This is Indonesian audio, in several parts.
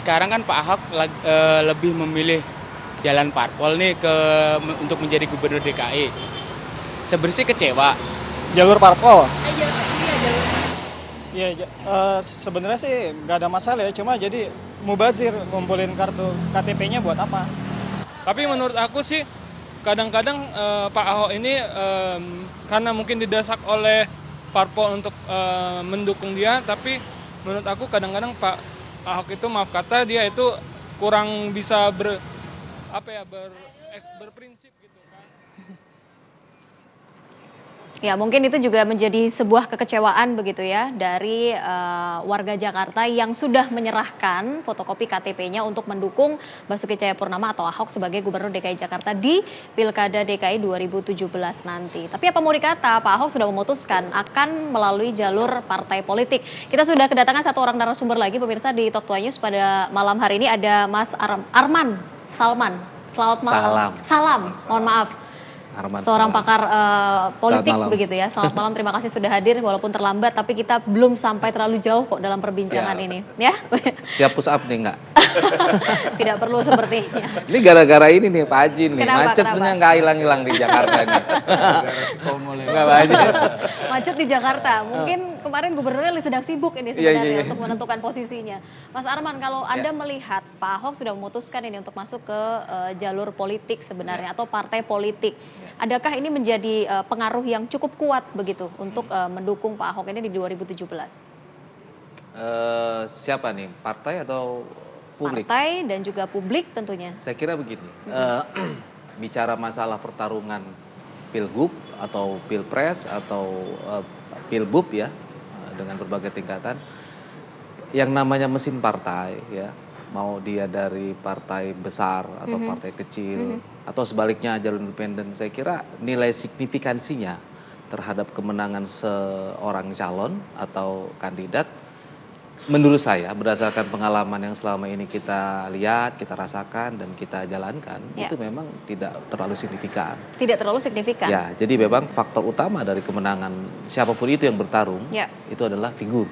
sekarang kan Pak Ahok lebih memilih jalan parpol nih untuk menjadi gubernur DKI. Sebersih kecewa. Jalur parpol. Iya, jalur. Iya, sebenarnya sih nggak ada masalah ya, cuma jadi mubazir ngumpulin kartu KTP-nya buat apa? Tapi menurut aku sih kadang-kadang Pak Ahok ini karena mungkin didesak oleh parpol untuk mendukung dia, tapi menurut aku kadang-kadang Pak Ahok itu, maaf kata, dia itu kurang bisa berprinsip gitu kan. Ya, mungkin itu juga menjadi sebuah kekecewaan begitu ya dari warga Jakarta yang sudah menyerahkan fotokopi KTP-nya untuk mendukung Basuki Cahayapurnama atau Ahok sebagai Gubernur DKI Jakarta di Pilkada DKI 2017 nanti. Tapi apa mau dikata, Pak Ahok sudah memutuskan akan melalui jalur partai politik. Kita sudah kedatangan satu orang narasumber lagi pemirsa di Talk Tua News pada malam hari ini, ada Mas Arman Salman. Selamat malam. Salam, mohon maaf. Seorang pakar politik begitu ya. Selamat malam, terima kasih sudah hadir walaupun terlambat, tapi kita belum sampai terlalu jauh kok dalam perbincangan ini. Ya. Siap push up nih enggak? Tidak perlu sepertinya. Ini gara-gara ini nih Pak Haji nih, macetnya nggak hilang-hilang di Jakarta nih. Nggak Pak Haji. Macet di Jakarta, mungkin kemarin gubernurnya sedang sibuk ini sebenarnya untuk menentukan posisinya. Mas Arman, kalau Anda melihat Pak Ahok sudah memutuskan ini untuk masuk ke jalur politik sebenarnya atau partai politik, adakah ini menjadi pengaruh yang cukup kuat begitu untuk mendukung Pak Ahok ini di 2017? Siapa nih, partai atau publik? Partai dan juga publik tentunya. Saya kira begini, bicara masalah pertarungan pilgub atau pilpres atau pilbub ya, dengan berbagai tingkatan, yang namanya mesin partai ya, mau dia dari partai besar atau partai kecil atau sebaliknya jalur independen, saya kira nilai signifikansinya terhadap kemenangan seorang calon atau kandidat, menurut saya berdasarkan pengalaman yang selama ini kita lihat, kita rasakan dan kita jalankan, itu memang tidak terlalu signifikan. Tidak terlalu signifikan? Ya, jadi memang faktor utama dari kemenangan siapapun itu yang bertarung, itu adalah figur.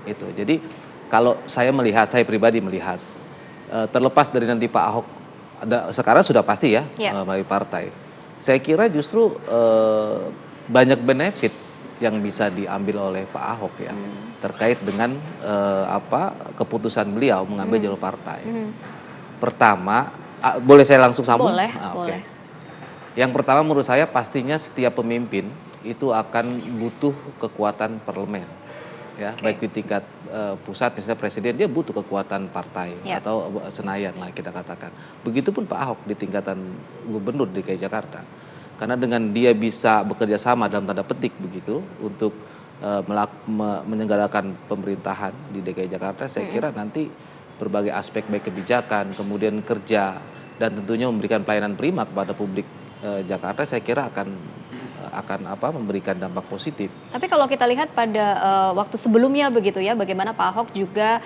Itu. Jadi kalau saya melihat, saya pribadi melihat, terlepas dari nanti Pak Ahok, sekarang sudah pasti ya, melalui partai. Saya kira justru banyak benefit yang bisa diambil oleh Pak Ahok ya, terkait dengan keputusan beliau mengambil jalur partai. Pertama, boleh saya langsung sambung? Boleh, boleh. Yang pertama menurut saya pastinya setiap pemimpin itu akan butuh kekuatan parlemen. Ya, baik di tingkat pusat, misalnya presiden, dia butuh kekuatan partai atau Senayan lah kita katakan. Begitupun Pak Ahok di tingkatan gubernur DKI Jakarta. Karena dengan dia bisa bekerja sama dalam tanda petik begitu untuk menyelenggarakan pemerintahan di DKI Jakarta, saya kira nanti berbagai aspek baik kebijakan, kemudian kerja, dan tentunya memberikan pelayanan prima kepada publik Jakarta, saya kira akan memberikan dampak positif. Tapi kalau kita lihat pada waktu sebelumnya begitu ya, bagaimana Pak Ahok juga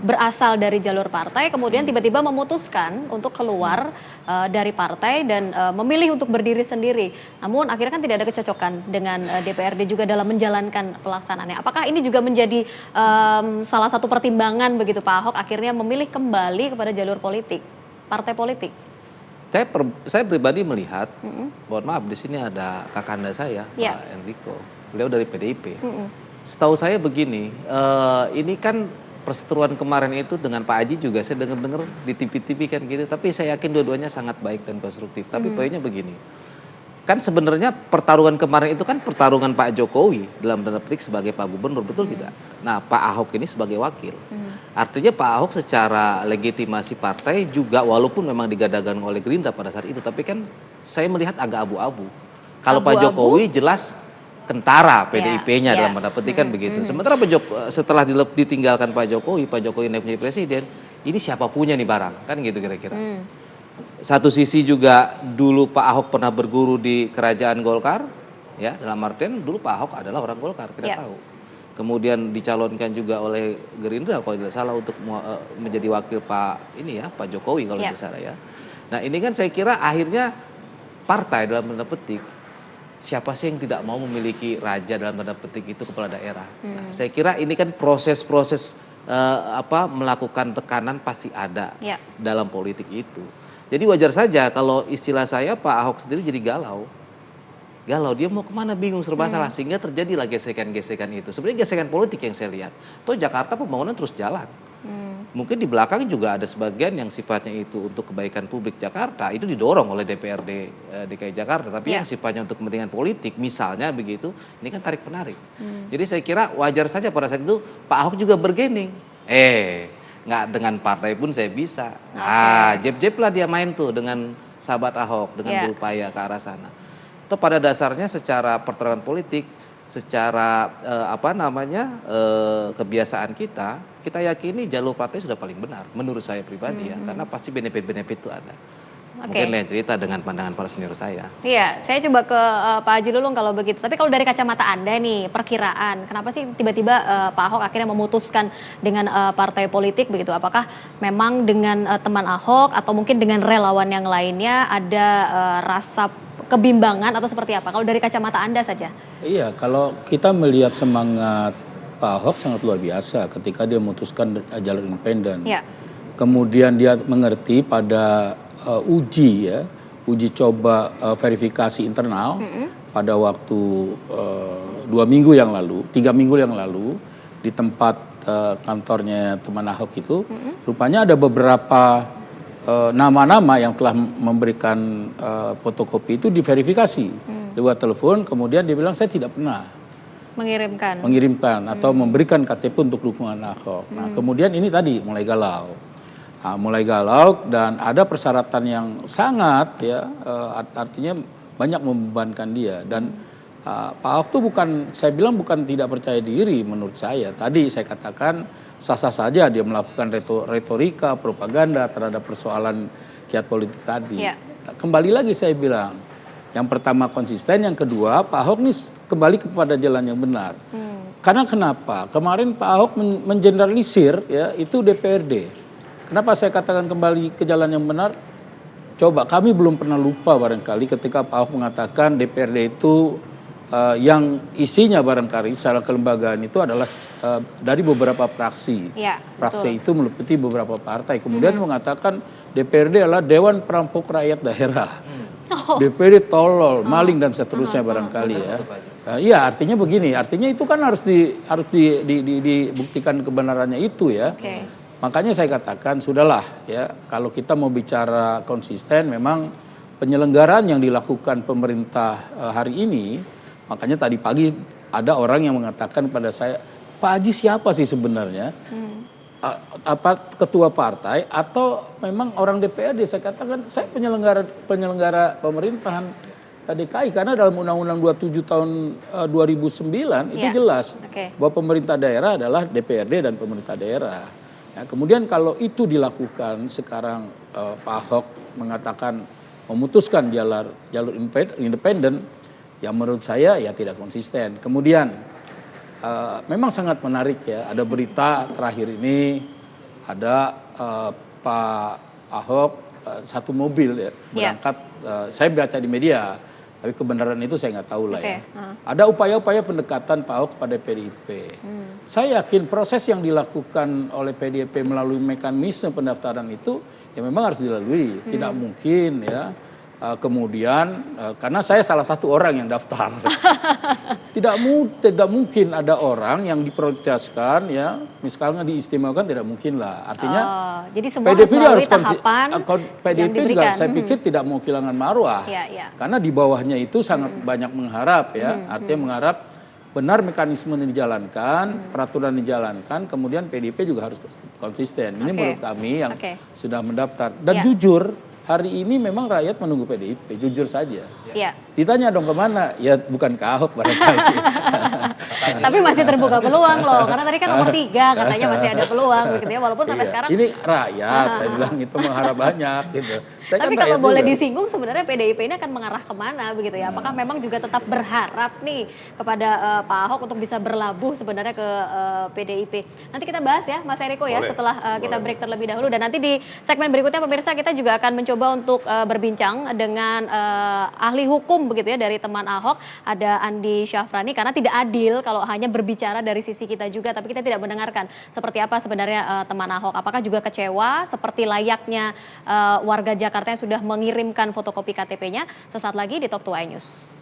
berasal dari jalur partai, kemudian tiba-tiba memutuskan untuk keluar dari partai dan memilih untuk berdiri sendiri. Namun akhirnya kan tidak ada kecocokan dengan DPRD juga dalam menjalankan pelaksanaannya. Apakah ini juga menjadi salah satu pertimbangan begitu Pak Ahok akhirnya memilih kembali kepada jalur politik, partai politik? Saya pribadi melihat, mohon maaf di sini ada kakanda saya, Pak Enrico, beliau dari PDIP. Setahu saya begini, ini kan perseteruan kemarin itu dengan Pak Haji juga saya dengar di TV-TV kan gitu, tapi saya yakin dua-duanya sangat baik dan konstruktif. Tapi poinnya begini, kan sebenarnya pertarungan kemarin itu kan pertarungan Pak Jokowi dalam tanda petik sebagai Pak Gubernur, betul tidak? Nah, Pak Ahok ini sebagai wakil. Artinya Pak Ahok secara legitimasi partai juga walaupun memang digadang oleh Gerindra pada saat itu, tapi kan saya melihat agak abu-abu. Kalau Pak Jokowi jelas kentara PDIP-nya dalam tanda petik kan begitu. Sementara setelah ditinggalkan Pak Jokowi naik menjadi presiden, ini siapa punya nih barang, kan gitu kira-kira. Satu sisi juga dulu Pak Ahok pernah berguru di kerajaan Golkar, ya, dalam artian dulu Pak Ahok adalah orang Golkar, kita tahu. Kemudian dicalonkan juga oleh Gerindra kalau tidak salah untuk menjadi wakil Pak Jokowi kalau tidak salah ya. Nah, ini kan saya kira akhirnya partai dalam tanda petik, siapa sih yang tidak mau memiliki raja dalam tanda petik itu kepala daerah. Nah, saya kira ini kan proses-proses melakukan tekanan pasti ada Ya. dalam politik itu. Jadi wajar saja kalau istilah saya Pak Ahok sendiri jadi galau. Galau, dia mau kemana bingung serba salah sehingga terjadilah gesekan-gesekan itu. Sebenarnya gesekan politik yang saya lihat. Toh Jakarta pembangunan terus jalan. Mungkin di belakang juga ada sebagian yang sifatnya itu untuk kebaikan publik Jakarta itu didorong oleh DPRD DKI Jakarta. Tapi yang sifatnya untuk kepentingan politik misalnya begitu, ini kan tarik penarik. Jadi saya kira wajar saja pada saat itu Pak Ahok juga bergening. Nggak dengan partai pun saya bisa. Jeb-jeb lah dia main tuh dengan sahabat Ahok dengan berupaya ke arah sana. Atau pada dasarnya secara pertarungan politik, secara kebiasaan kita yakini jalur partai sudah paling benar menurut saya pribadi ya, karena pasti benefit-benefit itu ada. Mungkin lain cerita dengan pandangan para senior saya. Iya, saya coba ke Pak Haji Lulung kalau begitu. Tapi kalau dari kacamata Anda nih, perkiraan, kenapa sih tiba-tiba Pak Ahok akhirnya memutuskan dengan partai politik begitu? Apakah memang dengan teman Ahok atau mungkin dengan relawan yang lainnya ada rasa kebimbangan atau seperti apa? Kalau dari kacamata Anda saja. Iya, kalau kita melihat semangat Pak Ahok sangat luar biasa ketika dia memutuskan jalur independen. Ya. Kemudian dia mengerti pada uji coba verifikasi internal pada waktu 3 minggu yang lalu di tempat kantornya teman Ahok itu, rupanya ada beberapa nama-nama yang telah memberikan fotokopi itu diverifikasi lewat telepon. Kemudian dia bilang saya tidak pernah mengirimkan atau memberikan KTP untuk dukungan Ahok. Nah, kemudian ini tadi mulai galau dan ada persyaratan yang sangat artinya banyak membebankan dia. Dan Pak Ahok tuh bukan tidak percaya diri menurut saya. Tadi saya katakan sah-sah saja dia melakukan retorika, propaganda terhadap persoalan kiat politik tadi. Ya. Kembali lagi saya bilang, yang pertama konsisten, yang kedua Pak Ahok ini kembali kepada jalan yang benar. Karena kenapa? Kemarin Pak Ahok mengeneralisir itu DPRD. Kenapa saya katakan kembali ke jalan yang benar? Coba kami belum pernah lupa barangkali ketika Pak Ahok mengatakan DPRD itu yang isinya barangkali secara kelembagaan itu adalah dari beberapa fraksi. Ya, fraksi itu meliputi beberapa partai. Kemudian mengatakan DPRD adalah Dewan Perampok Rakyat Daerah. DPRD tolol, maling dan seterusnya barangkali ya. Iya, artinya begini. Artinya itu kan harus dibuktikan kebenarannya itu ya. Okay. Makanya saya katakan sudahlah ya, kalau kita mau bicara konsisten, memang penyelenggaraan yang dilakukan pemerintah hari ini. Makanya tadi pagi ada orang yang mengatakan pada saya, Pak Haji siapa sih sebenarnya? Ketua partai atau memang orang DPRD? Saya katakan saya penyelenggara pemerintahan DKI, karena dalam Undang-Undang 27 tahun 2009 itu jelas bahwa pemerintah daerah adalah DPRD dan pemerintah daerah. Ya, kemudian kalau itu dilakukan sekarang Pak Ahok mengatakan memutuskan jalur independen, yang menurut saya ya tidak konsisten. Kemudian memang sangat menarik ya, ada berita terakhir ini ada Pak Ahok satu mobil ya berangkat. Saya baca di media, tapi kebenaran itu saya nggak tahu lah ya. Ada upaya-upaya pendekatan Pak Ahok kepada PDIP. Saya yakin proses yang dilakukan oleh PDIP melalui mekanisme pendaftaran itu ya memang harus dilalui. Tidak mungkin ya. Kemudian karena saya salah satu orang yang daftar, tidak mungkin ada orang yang diprioritaskan ya, misalnya diistimewakan, tidak mungkin lah. Artinya jadi semua PDIP harus tahapan PDIP juga saya pikir tidak mau kehilangan marwah, karena di bawahnya itu sangat banyak mengharap ya, artinya mengharap benar mekanisme dijalankan, peraturan dijalankan, kemudian PDIP juga harus konsisten. Ini menurut kami yang sudah mendaftar dan jujur. Hari ini memang rakyat menunggu PDIP, jujur saja. Ya. Ditanya dong kemana? Ya bukan ke Ahok barangkali. Tapi masih terbuka peluang loh, karena tadi kan nomor 3 katanya masih ada peluang begitu ya, walaupun sampai sekarang. Ini rakyat, saya bilang itu mengharap banyak gitu. Tapi kalau boleh disinggung sebenarnya PDIP ini akan mengarah kemana begitu ya? Apakah memang juga tetap berharap nih kepada Pak Ahok untuk bisa berlabuh sebenarnya ke PDIP? Nanti kita bahas ya Mas Eriko ya, setelah kita break terlebih dahulu. Dan nanti di segmen berikutnya pemirsa kita juga akan mencoba untuk berbincang dengan ahli hukum begitu ya dari teman Ahok, ada Andi Syafrani, karena tidak adil kalau kalau hanya berbicara dari sisi kita juga, tapi kita tidak mendengarkan seperti apa sebenarnya teman Ahok. Apakah juga kecewa seperti layaknya warga Jakarta yang sudah mengirimkan fotokopi KTP-nya? Sesaat lagi di Talk to iNews.